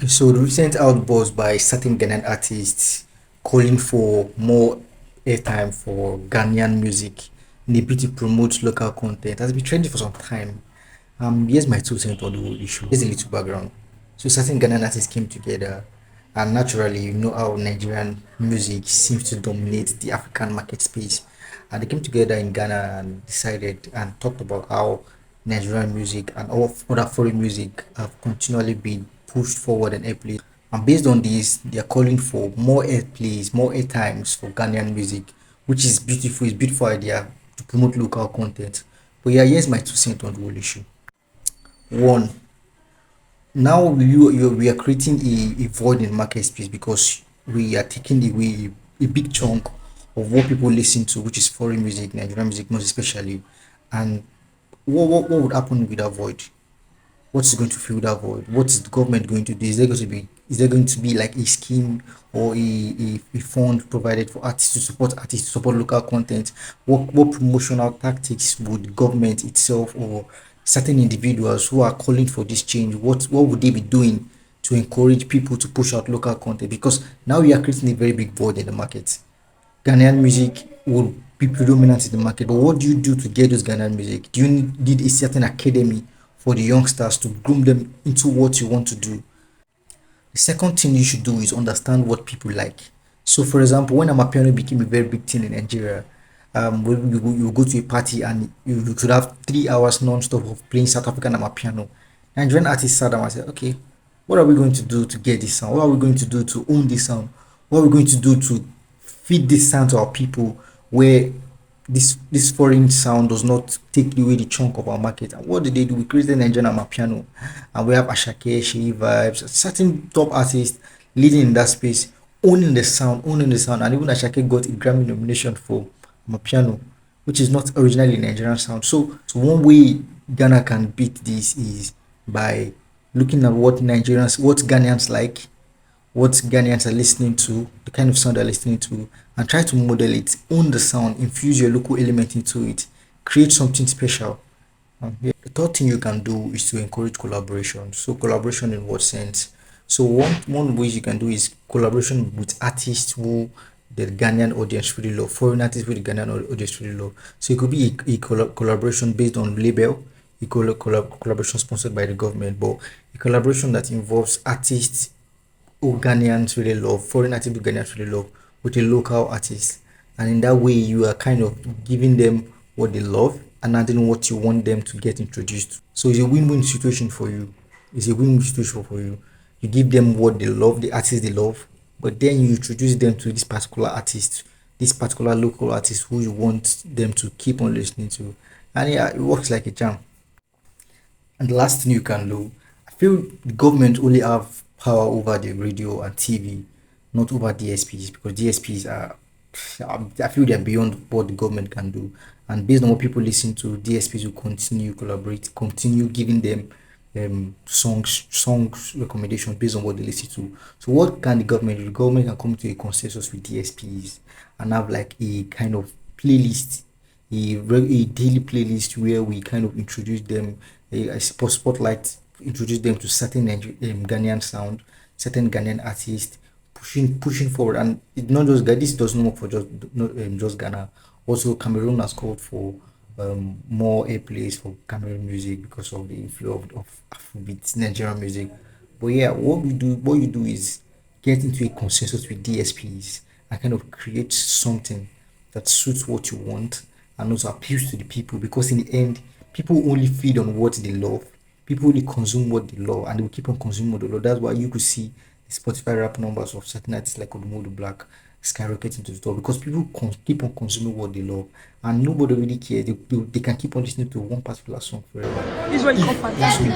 So the recent outburst by certain Ghanaian artists calling for more airtime for Ghanaian music in a bid to promote local content has been trending for some time. Here's my 2 cents on the whole issue. Here's a little background. So certain Ghanaian artists came together, and naturally, you know how Nigerian music seems to dominate the African market space. And they came together in Ghana and decided and talked about how Nigerian music and all other foreign music have continually been pushed forward and airplay. And based on this, they are calling for more airplays, more airtimes for Ghanaian music, which is beautiful. It's a beautiful idea to promote local content. But yeah, here's my 2 cents on the whole issue. One, now we are creating a void in the market space because we are taking away a big chunk of what people listen to, which is foreign music, Nigerian music most especially. And what would happen with that void? What's going to fill that void? What is the government going to do? Is there going to be like a scheme or a fund provided for artists to support local content? What promotional tactics would government itself or certain individuals who are calling for this change, what would they be doing to encourage people to push out local content? Because now we are creating a very big void in the market. Ghanaian music will be predominant in the market, but what do you do to get those Ghanaian music? Do you need a certain academy for the youngsters to groom them into what you want to do? The second thing you should do is understand what people like. So, for example, when Amapiano became a very big thing in Nigeria, when you go to a party and you could have 3 hours non-stop of playing South African Amapiano. Nigerian artists sat down and said, okay, what are we going to do to get this sound? What are we going to do to own this sound? What are we going to do to feed this sound to our people where this foreign sound does not take away the chunk of our market? And what did they do? We created Nigerian Amapiano, and we have Ashake, Shei Vibes, certain top artists leading in that space, owning the sound, and even Ashake got a Grammy nomination for Amapiano, which is not originally Nigerian sound. So one way Ghana can beat this is by looking at what Ghanaians like, what Ghanaians are listening to, the kind of sound they're listening to, and try to model it, own the sound, infuse your local element into it, create something special. Yeah. The third thing you can do is to encourage collaboration. So collaboration in what sense? So one way you can do is collaboration with artists who the Ghanaian audience really love, foreign artists who the Ghanaian audience really love. So it could be a collaboration based on label, collaboration sponsored by the government, but a collaboration that involves artists who Ghanaians really love, foreign artists who Ghanaians really love, with a local artist. And in that way, you are kind of giving them what they love and adding what you want them to get introduced to. So it's a win-win situation for you. It's a win-win situation for you. You give them what they love, the artist they love, but then you introduce them to this particular artist, this particular local artist who you want them to keep on listening to. And yeah, it works like a charm. And the last thing you can do, I feel the government only have power over the radio and TV, not over DSPs, because DSPs are, I feel they're beyond what the government can do. And based on what people listen to, DSPs will continue collaborate, continue giving them songs recommendations based on what they listen to. So what can the government do? The government can come to a consensus with DSPs and have like a kind of playlist, a daily playlist where we kind of introduce them, a spotlight, introduce them to certain Ghanaian sound, certain Ghanaian artists, pushing forward. And it not just this does not work for just Ghana. Also, Cameroon has called for more airplays for Cameroon music because of the inflow of Afrobeat Nigerian music. But yeah, what you do is get into a consensus with DSPs and kind of create something that suits what you want and also appeals to the people, because in the end, people only feed on what they love. People only consume what they love, and they will keep on consuming what they love. That's why you could see the Spotify rap numbers of certain artists like Odumodu Black skyrocketing to the top, because people keep on consuming what they love, and nobody really cares. They can keep on listening to one particular song forever. This is what you call fantastic.